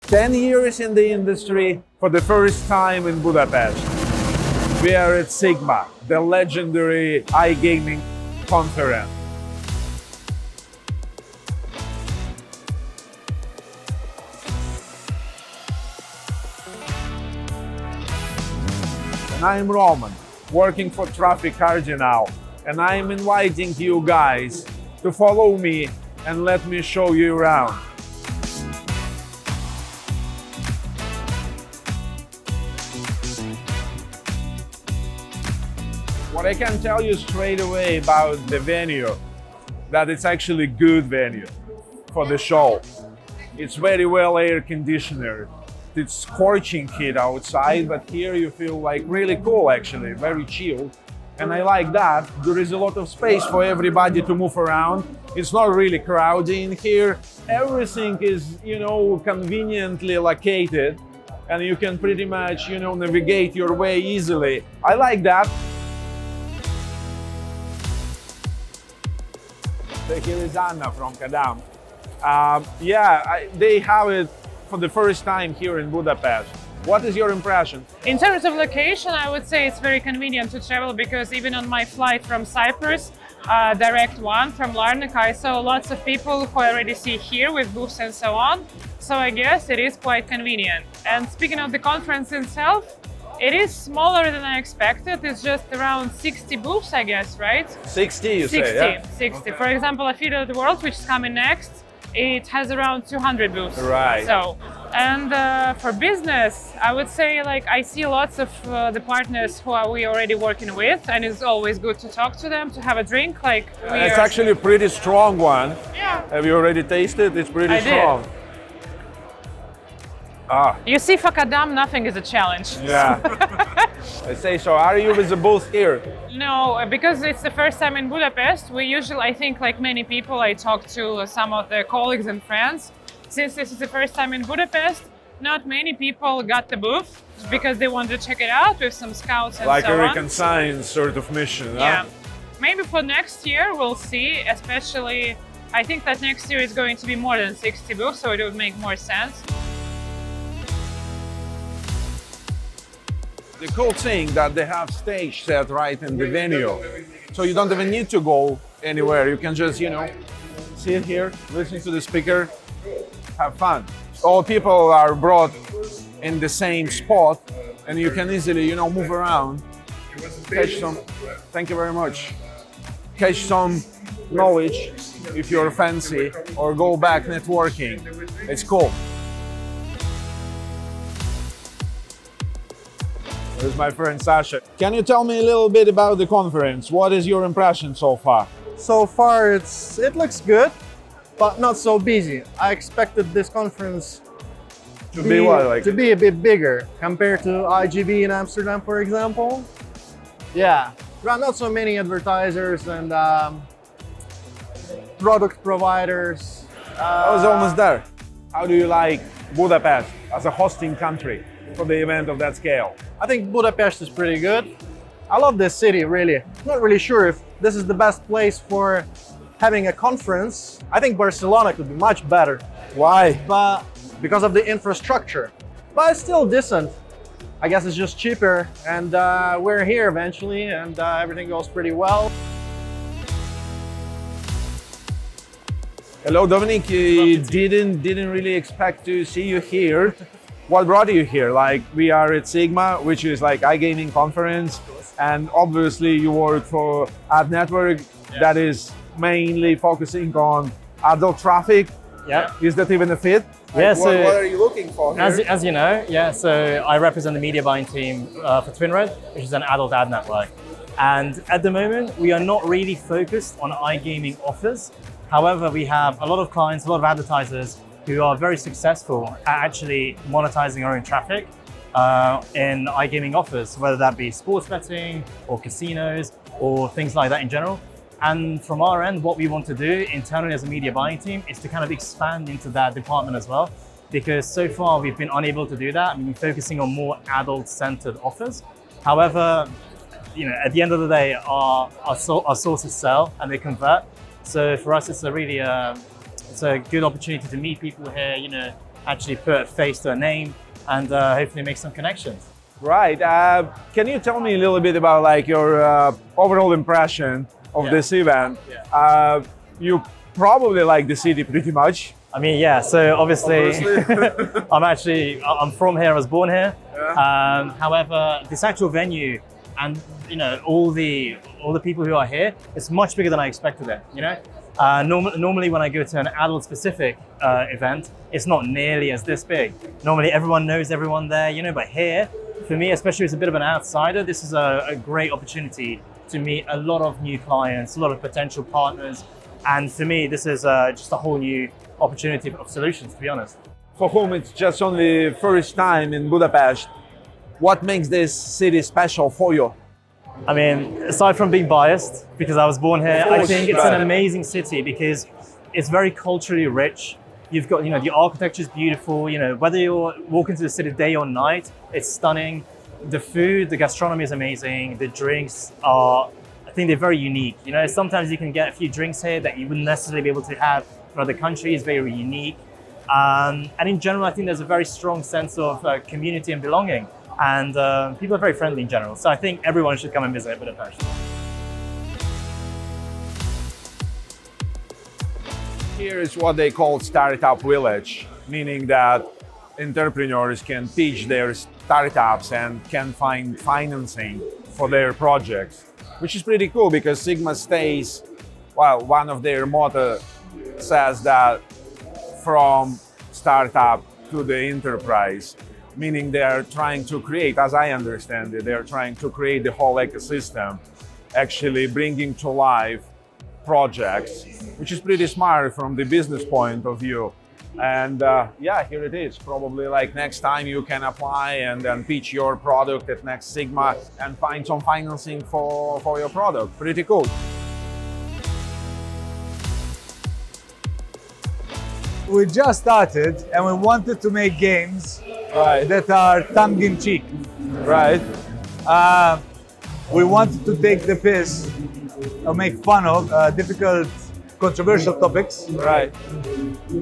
10 years in the industry, for the first time in Budapest. We are at SiGMA, the legendary iGaming conference. And I'm Roman, working for Traffic Cardinal, and I'm inviting you guys to follow me and let me show you around. What I can tell you straight away about the venue, that it's actually a good venue for the show. It's very well air conditioned. It's scorching heat outside, but here you feel like really cool actually, very chilled. And I like that. There is a lot of space for everybody to move around. It's not really crowded in here. Everything is, conveniently located, and you can pretty much, navigate your way easily. I like that. So here is Anna from Kadam. They have it for the first time here in Budapest. What is your impression? In terms of location, I would say it's very convenient to travel because even on my flight from Cyprus, direct one from Larnaca, I saw lots of people who I already see here with booths and so on. So I guess it is quite convenient. And speaking of the conference itself, it is smaller than I expected. It's just around 60 booths, I guess, right? 60, you 60, say? Yeah? 60. Okay. For example, Affilite World, which is coming next, it has around 200 booths. Right. So, and for business, I would say I see lots of the partners who are we already working with, and it's always good to talk to them, to have a drink. It's actually a pretty strong one. Yeah. Have you already tasted? It's pretty strong. Did. You see, for Kadam, nothing is a challenge. Yeah. I say so. Are you with the booth here? No, because it's the first time in Budapest. We usually, I think, like many people, I talk to some of the colleagues and friends. Since this is the first time in Budapest, not many people got the booth because they wanted to check it out with some scouts and so on. Like a reconnaissance sort of mission, Yeah. huh? Maybe for next year, we'll see, especially, I think that next year is going to be more than 60 booths, so it would make more sense. The cool thing that they have stage set right in the venue. So you don't even need to go anywhere. You can just, sit here, listen to the speaker, have fun. All people are brought in the same spot, and you can easily, move around, catch some, thank you very much, catch some knowledge if you're fancy, or go back networking. It's cool. There's my friend Sasha. Can you tell me a little bit about the conference? What is your impression so far? So far, it looks good, but not so busy. I expected this conference To be what? to be a bit bigger compared to IGB in Amsterdam, for example. Yeah, there are not so many advertisers and product providers. I was almost there. How do you like Budapest as a hosting country for the event of that scale? I think Budapest is pretty good. I love this city, really. Not really sure if this is the best place for having a conference. I think Barcelona could be much better. Why? But because of the infrastructure. But it's still decent. I guess it's just cheaper, and we're here eventually, and everything goes pretty well. Hello, Dominik. Didn't really expect to see you here. What brought you here? We are at SiGMA, which is iGaming conference, and obviously you work for ad network that is mainly focusing on adult traffic. Yeah. Is that even a fit? Yeah, what are you looking for here? As you know, so I represent the media buying team for TwinRed, which is an adult ad network. And at the moment, we are not really focused on iGaming offers. However, we have a lot of clients, a lot of advertisers who are very successful at actually monetizing our own traffic in iGaming offers, whether that be sports betting or casinos or things like that in general. And from our end, what we want to do internally as a media buying team is to kind of expand into that department as well, because so far we've been unable to do that. We've been focusing on more adult-centered offers. However, at the end of the day, our sources sell and they convert. So for us, it's a really it's a good opportunity to meet people here, actually put a face to a name and hopefully make some connections. Right. Can you tell me a little bit about like your overall impression of this event? You probably like the city pretty much. I mean, yeah. So obviously, I'm from here. I was born here. Yeah. However, this actual venue and all the people who are here, it's much bigger than I expected it. Normally when I go to an adult-specific event, it's not nearly as this big. Normally everyone knows everyone there, but here, for me, especially as a bit of an outsider, this is a great opportunity to meet a lot of new clients, a lot of potential partners, and for me, this is just a whole new opportunity of solutions, to be honest. For whom it's just only first time in Budapest, what makes this city special for you? I mean, aside from being biased, because I was born here, I think it's an amazing city because it's very culturally rich. You've got, the architecture is beautiful. Whether you're walking through the city day or night, it's stunning. The food, the gastronomy is amazing. The drinks are, I think they're very unique. Sometimes you can get a few drinks here that you wouldn't necessarily be able to have in other countries, very unique. And in general, I think there's a very strong sense of community and belonging. And people are very friendly in general. So I think everyone should come and visit Budapest. Here is what they call startup village, meaning that entrepreneurs can pitch their startups and can find financing for their projects, which is pretty cool because SiGMA stays, well, one of their motto says that from startup to the enterprise, meaning they are trying to create, as I understand it, they are trying to create the whole ecosystem, actually bringing to life projects, which is pretty smart from the business point of view. And yeah, here it is. Probably like next time you can apply and then pitch your product at next SiGMA and find some financing for your product. Pretty cool. We just started and we wanted to make games that are tongue-in-cheek. Right. We wanted to take the piss or make fun of difficult, controversial topics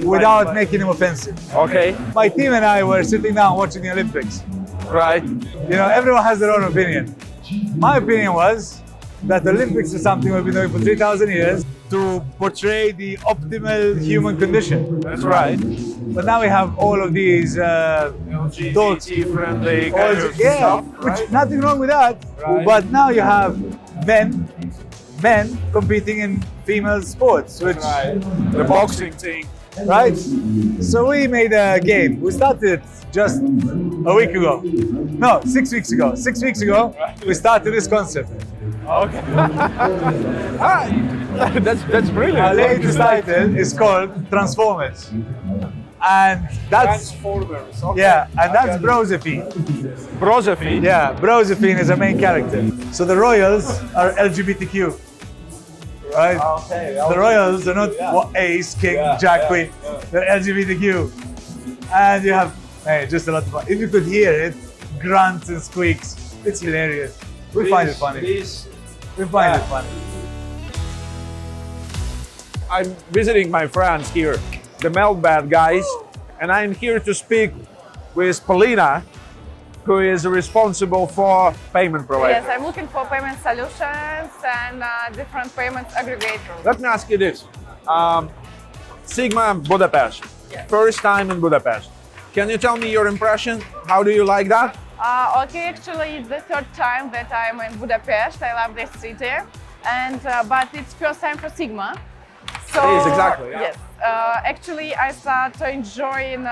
without making them offensive. Okay. My team and I were sitting down watching the Olympics. Right. Everyone has their own opinion. My opinion was that the Olympics is something we've been doing for 3,000 years to portray the optimal human condition. That's right. But now we have all of these LGBT-friendly kind of stuff, which nothing wrong with that. Right. But now you have men competing in female sports, which the boxing thing. right? So we made a game. We started just a week ago. No, 6 weeks ago. 6 weeks ago, we started this concept. Okay. That's brilliant. Our latest title is called Transformers. And that's Transformers. Okay. yeah, and that's Brosephine. Brosephine. Yeah, Brosephine is a main character. So the royals are LGBTQ. Right? Okay. The royals are not ace, king, jack, queen. They're LGBTQ. And you have just a lot of fun. If you could hear it, grunts and squeaks. It's hilarious. We find it funny. We find it funny. I'm visiting my friends here, the MELBET guys, and I'm here to speak with Polina, who is responsible for payment provider. Yes, I'm looking for payment solutions and different payment aggregators. Let me ask you this. SiGMA Budapest, first time in Budapest. Can you tell me your impression? How do you like that? Okay, actually it's the third time that I'm in Budapest. I love this city, and but it's first time for SiGMA. So, It is, exactly, yeah. Yes. Actually, I started enjoying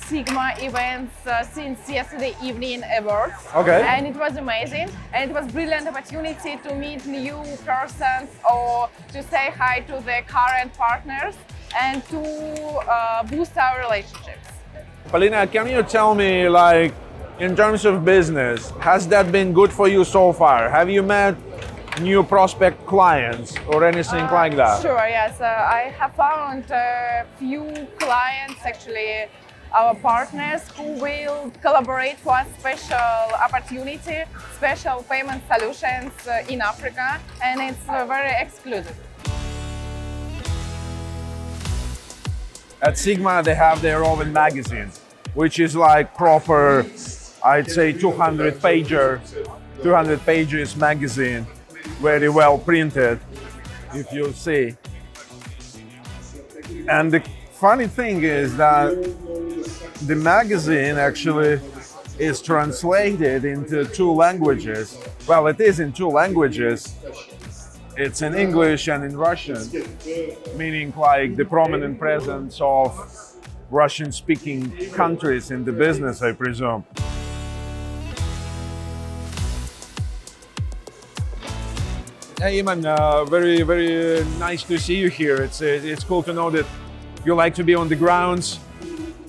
SiGMA events since yesterday evening awards. Okay. And it was amazing. And it was brilliant opportunity to meet new persons or to say hi to the current partners and to boost our relationships. Polina, can you tell me, like, in terms of business, has that been good for you so far? Have you met new prospect clients or anything like that? Sure, yes. I have found a few clients, actually our partners, who will collaborate for a special opportunity, special payment solutions in Africa, and it's very exclusive. At SiGMA, they have their own magazine, which is like proper, I'd say 200 pages magazine, very well printed, if you see. And the funny thing is that the magazine actually is translated into 2 languages. Well, it is in 2 languages. It's in English and in Russian, meaning like the prominent presence of Russian-speaking countries in the business, I presume. Hey, Eman, very nice to see you here. It's cool to know that you like to be on the grounds,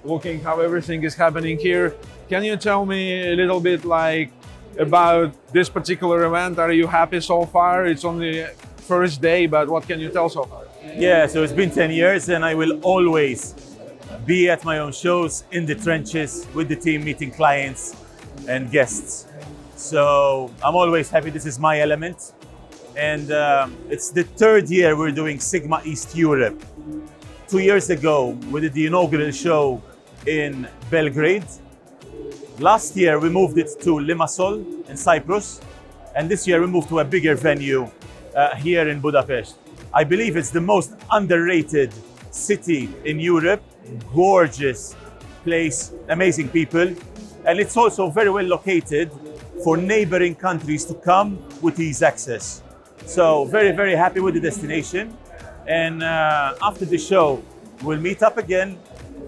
looking how everything is happening here. Can you tell me a little bit like about this particular event? Are you happy so far? It's only first day, but what can you tell so far? Yeah, so it's been 10 years and I will always be at my own shows in the trenches with the team, meeting clients and guests. So I'm always happy. This is my element. And it's the 3rd year we're doing SiGMA East Europe. 2 years ago, we did the inaugural show in Belgrade. Last year, we moved it to Limassol in Cyprus. And this year, we moved to a bigger venue here in Budapest. I believe it's the most underrated city in Europe. Gorgeous place, amazing people. And it's also very well located for neighboring countries to come with ease access. So very happy with the destination. And after the show, we'll meet up again.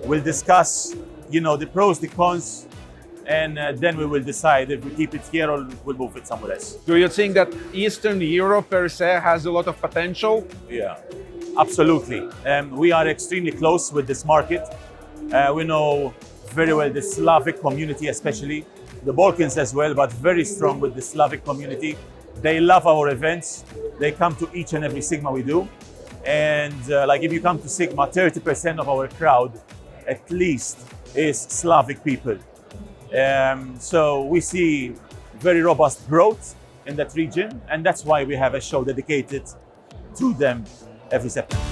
We'll discuss, the pros, the cons, and then we will decide if we keep it here or we'll move it somewhere else. Do you think that Eastern Europe per se has a lot of potential? Yeah, absolutely. We are extremely close with this market. We know very well the Slavic community, especially the Balkans as well, but very strong with the Slavic community. They love our events. They come to each and every SiGMA we do. And like if you come to SiGMA, 30% of our crowd at least is Slavic people. So we see very robust growth in that region, and that's why we have a show dedicated to them every September.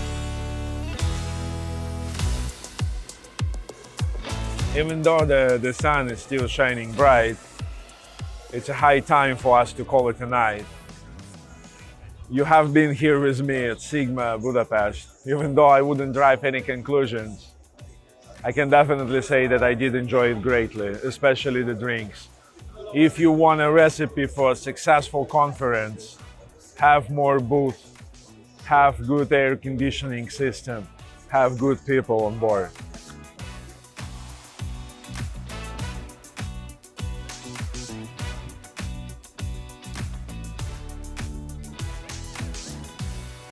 Even though the sun is still shining bright, it's a high time for us to call it a night. You have been here with me at SiGMA Budapest. Even though I wouldn't drive any conclusions, I can definitely say that I did enjoy it greatly, especially the drinks. If you want a recipe for a successful conference, have more booths, have good air conditioning system, have good people on board.